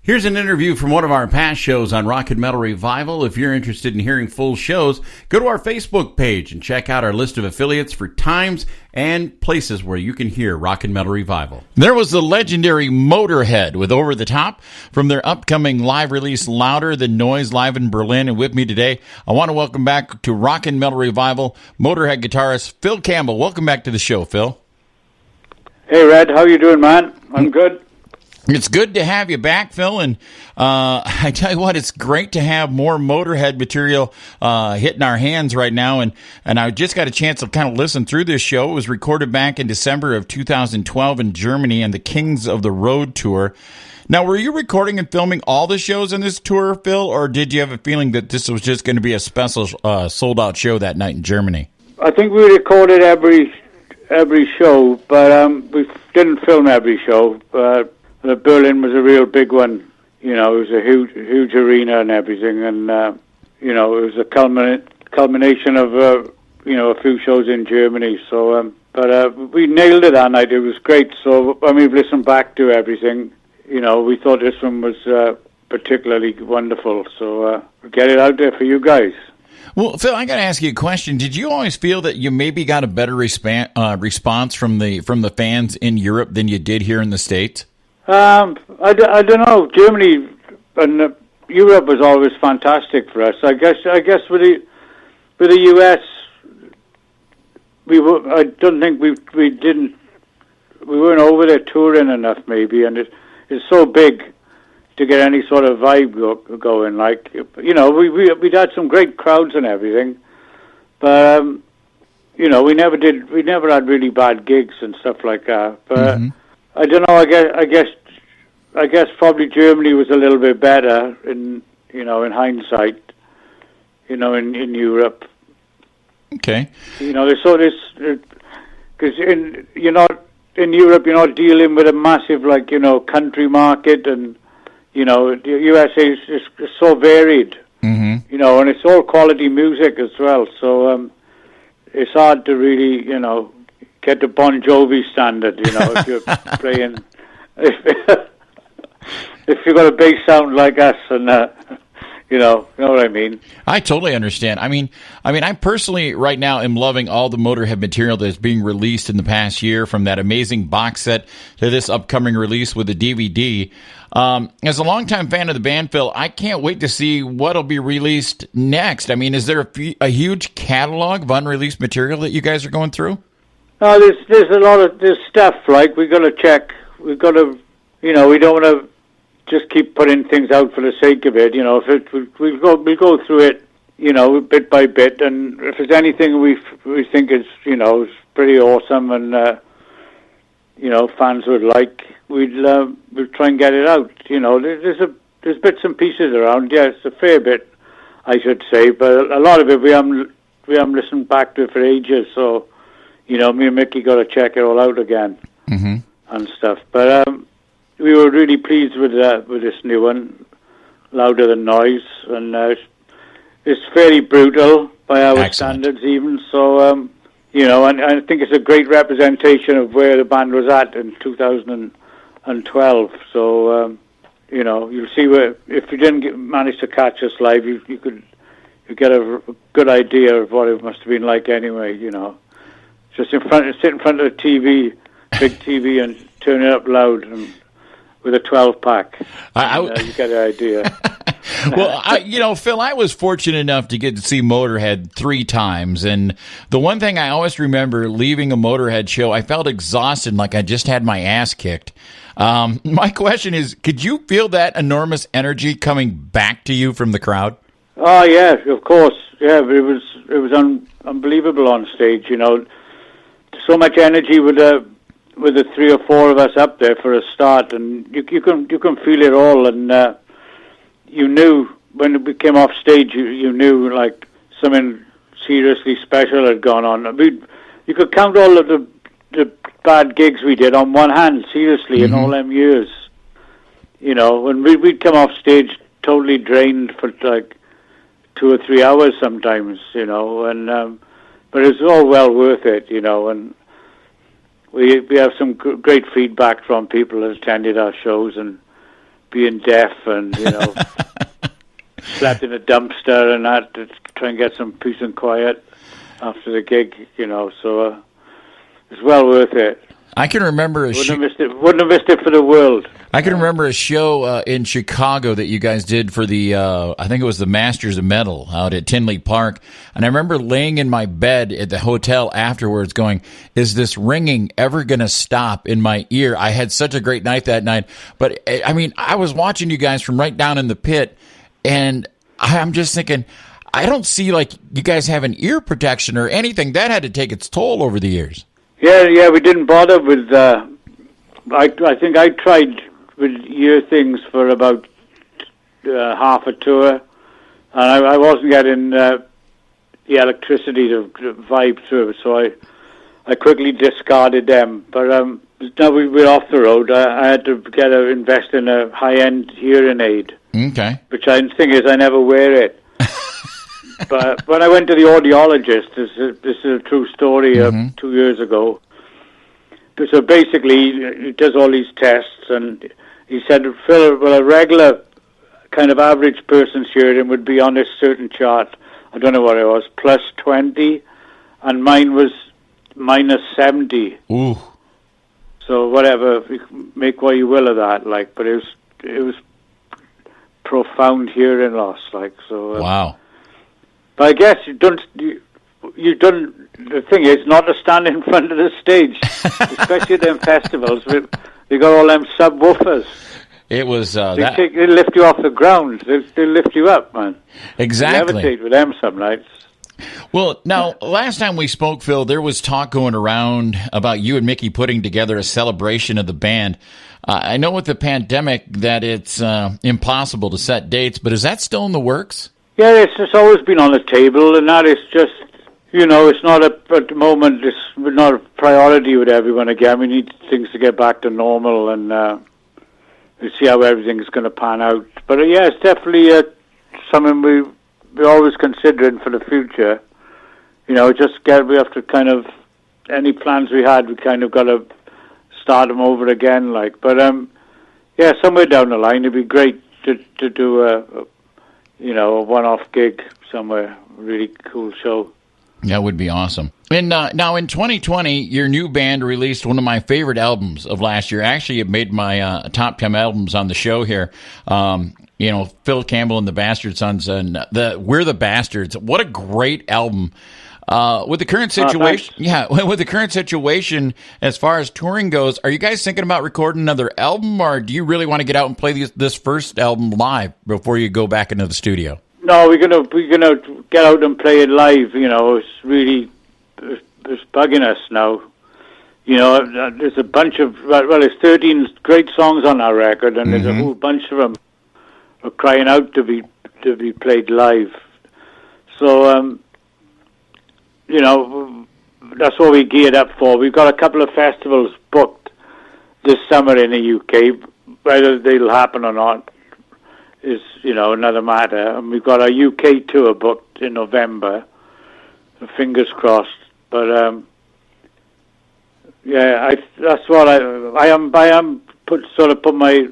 Here's an interview from one of our past shows on Rock and Metal Revival. If you're interested in hearing full shows, go to our Facebook page and check out our list of affiliates for times and places where you can hear Rock and Metal Revival. There was the legendary Motorhead with Over the Top from their upcoming live release Louder Than Noise live in Berlin. And with me today, I want to welcome back to Rock and Metal Revival Motorhead guitarist Phil Campbell. Welcome back to the show, Phil. Hey, Red. How you doing, man? I'm good. It's good to have you back, Phil, and I tell you what, it's great to have more Motorhead material hitting our hands right now, and I just got a chance to kind of listen through this show. It was recorded back in December of 2012 in Germany and the Kings of the Road tour. Now, were you recording and filming all the shows in this tour, Phil, or did you have a feeling that this was just going to be a special sold-out show that night in Germany? I think we recorded every show, but we didn't film every show. Berlin was a real big one. You know, it was a huge arena and everything, and you know, it was a culmination of a few shows in Germany. So, but we nailed it that night. It was great. So when we've listened back to everything, you know, we thought this one was particularly wonderful. So get it out there for you guys. Well, Phil, I got to ask you a question. Did you always feel that you maybe got a better response from the fans in Europe than you did here in the States? I don't know. Germany and Europe was always fantastic for us. I guess with the US, I don't think we weren't over there touring enough maybe, and it's so big to get any sort of vibe going. Like, you know, we'd had some great crowds and everything, but you know, we never had really bad gigs and stuff like that. But I don't know. I guess probably Germany was a little bit better in hindsight. You know, in Europe. Okay. You know, they saw this because in Europe you're not dealing with a massive country market, and you know the USA is so varied. Mm-hmm. You know, and it's all quality music as well. So it's hard to really get the Bon Jovi standard, if you're playing, if you've got a bass sound like us, and you know what I mean. I totally understand. I mean, I personally right now am loving all the Motorhead material that's being released in the past year, from that amazing box set to this upcoming release with the DVD. As a longtime fan of the band, Phil, I can't wait to see what'll be released next. I mean, is there a huge catalog of unreleased material that you guys are going through? There's a lot of stuff. Like, we got to check. We've got to, we don't want to just keep putting things out for the sake of it. You know, we'll go through it, bit by bit, and if there's anything we think is pretty awesome and fans would like, we'll try and get it out. You know, there's bits and pieces around. Yes, a fair bit, I should say, but a lot of it we haven't listened back to for ages. So, me and Mickey got to check it all out again and stuff. But we were really pleased with this new one, Louder Than Noise, and it's fairly brutal by our standards even. So, and I think it's a great representation of where the band was at in 2012. So, you'll see where, if you didn't manage to catch us live, you get a good idea of what it must have been like anyway. Just sit in front of the TV, big TV, and turn it up loud and with a 12-pack. You get an idea. Well, Phil, I was fortunate enough to get to see Motorhead 3 times, and the one thing I always remember leaving a Motorhead show, I felt exhausted, like I just had my ass kicked. My question is, could you feel that enormous energy coming back to you from the crowd? Oh, yeah, of course. Yeah, it was unbelievable on stage, So much energy with the 3 or 4 of us up there for a start, and you can feel it all, and you knew when we came off stage, you knew like something seriously special had gone on. You could count all of the bad gigs we did on one hand, seriously, in all them years. When we'd come off stage totally drained for like 2 or 3 hours sometimes, and but it's all well worth it, and we have some great feedback from people that attended our shows, and being deaf and, slept in a dumpster and that to try and get some peace and quiet after the gig, so it's well worth it. I can remember wouldn't have missed it for the world. I can remember a show in Chicago that you guys did for the, I think it was the Masters of Metal out at Tinley Park. And I remember laying in my bed at the hotel afterwards going, is this ringing ever going to stop in my ear? I had such a great night that night. But, I mean, I was watching you guys from right down in the pit, and I'm just thinking, I don't see like you guys have an ear protection or anything. That had to take its toll over the years. Yeah, we didn't bother with, I think I tried with ear things for about half a tour, and I wasn't getting the electricity to vibe through it, so I quickly discarded them. But now we're off the road. I had to invest in a high-end hearing aid. Okay. Which I think is I never wear it. But when I went to the audiologist, this is a true story, 2 years ago. So basically, he does all these tests, and he said, Phil, well, a regular kind of average person's hearing would be on this certain chart. I don't know what it was, plus 20, and mine was minus 70. Ooh. So whatever, you can make what you will of that, like, but it was profound hearing loss, like, so. Wow. But I guess you don't. The thing is, not to stand in front of the stage, especially at them festivals. They got all them subwoofers. It was they lift you off the ground. They lift you up, man. Exactly. You levitate with them some nights. Well, now, last time we spoke, Phil, there was talk going around about you and Mickey putting together a celebration of the band. I know with the pandemic that it's impossible to set dates, but is that still in the works? Yeah, it's always been on the table, and that is just, it's not at the moment, it's not a priority with everyone again. We need things to get back to normal, and we see how everything's going to pan out. But yeah, it's definitely something we're always considering for the future. We have to kind of, any plans we had, we kind of got to start them over again, like. But yeah, somewhere down the line, it'd be great to do a one-off gig somewhere, really cool show. That would be awesome. And now in 2020, your new band released one of my favorite albums of last year. Actually, it made my top 10 albums on the show here. Phil Campbell and the Bastard Sons and We're the Bastards. What a great album. With the current situation, with the current situation as far as touring goes, are you guys thinking about recording another album, or do you really want to get out and play this first album live before you go back into the studio? No, we're gonna get out and play it live. It's really it's bugging us now. There's a bunch of there's 13 great songs on our record, and there's a whole bunch of them are crying out to be played live. So that's what we geared up for. We've got a couple of festivals booked this summer in the UK. Whether they'll happen or not is, another matter. And we've got our UK tour booked in November. Fingers crossed. But that's what I am put my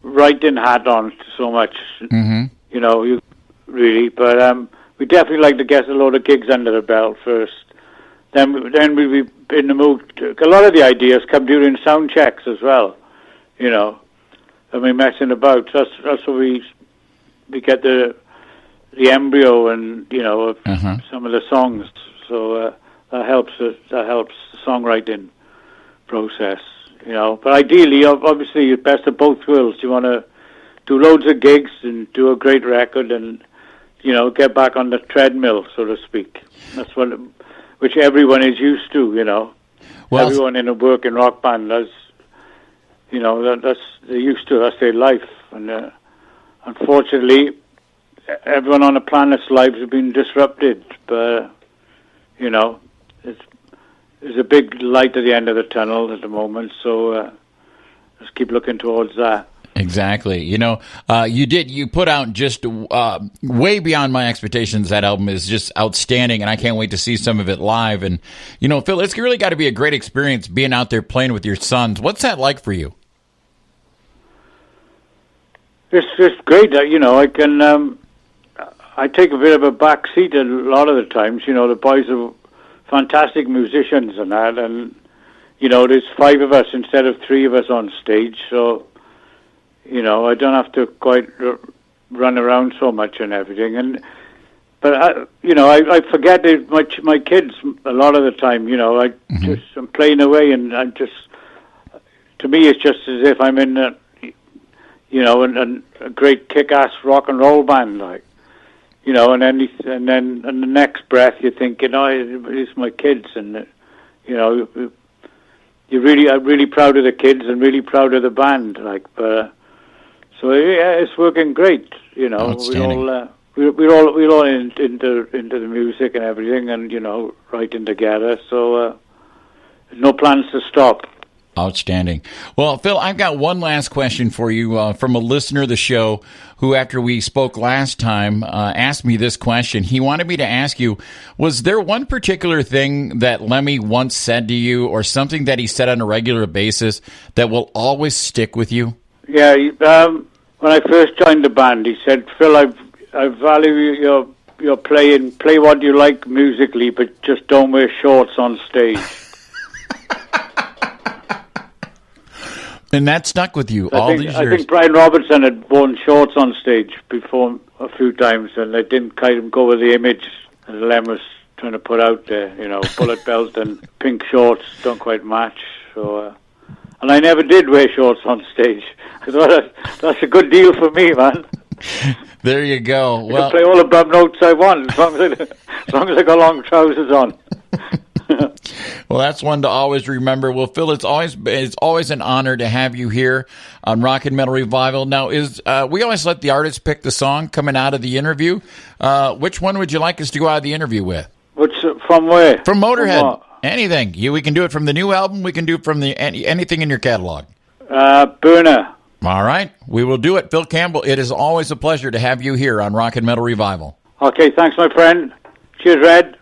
writing hat on so much. You really, but we definitely like to get a load of gigs under the belt first. Then we'll be in the mood. A lot of the ideas come during sound checks as well, and we're messing about. That's what we get the embryo and some of the songs. So that helps the songwriting process. But ideally, obviously, it's best of both worlds. You want to do loads of gigs and do a great record and get back on the treadmill, so to speak. That's which everyone is used to, Well, everyone in a working rock band does, that's they're used to. That's their life. And unfortunately, everyone on the planet's lives have been disrupted. But, there's a big light at the end of the tunnel at the moment, so let's keep looking towards that. Exactly. You put out just way beyond my expectations. That album is just outstanding, and I can't wait to see some of it live. And, Phil, it's really got to be a great experience being out there playing with your sons. What's that like for you? It's great. I can. I take a bit of a back seat a lot of the times. The boys are fantastic musicians and that, and there's 5 of us instead of 3 of us on stage, so I don't have to quite run around so much and everything. But I forget my kids a lot of the time. I'm playing away, and I'm just, to me, it's just as if I'm in a great kick-ass rock and roll band, like. And then in the next breath you're thinking, it's my kids, and I'm really proud of the kids and really proud of the band, like. So yeah, it's working great. We're all into the music and everything, and writing together. So no plans to stop. Outstanding. Well, Phil, I've got one last question for you from a listener of the show who, after we spoke last time, asked me this question. He wanted me to ask you, was there one particular thing that Lemmy once said to you, or something that he said on a regular basis that will always stick with you? Yeah, when I first joined the band, he said, "Phil, I value your playing. Play what you like musically, but just don't wear shorts on stage." And that stuck with you all these years. I think Brian Robertson had worn shorts on stage before a few times, and they didn't kind of go with the image that Lem was trying to put out there. Bullet belt and pink shorts don't quite match. So, and I never did wear shorts on stage. I thought that's a good deal for me, man. There you go. I can play all the bum notes I want, as long as I got long trousers on. Well, that's one to always remember. Well, Phil, it's always an honor to have you here on Rock and Metal Revival. Now, we always let the artists pick the song coming out of the interview. Which one would you like us to go out of the interview with? From where? From Motorhead. Anything. We can do it from the new album. We can do it from anything in your catalog. Burner. All right. We will do it. Phil Campbell, it is always a pleasure to have you here on Rock and Metal Revival. Okay, thanks, my friend. Cheers, Red.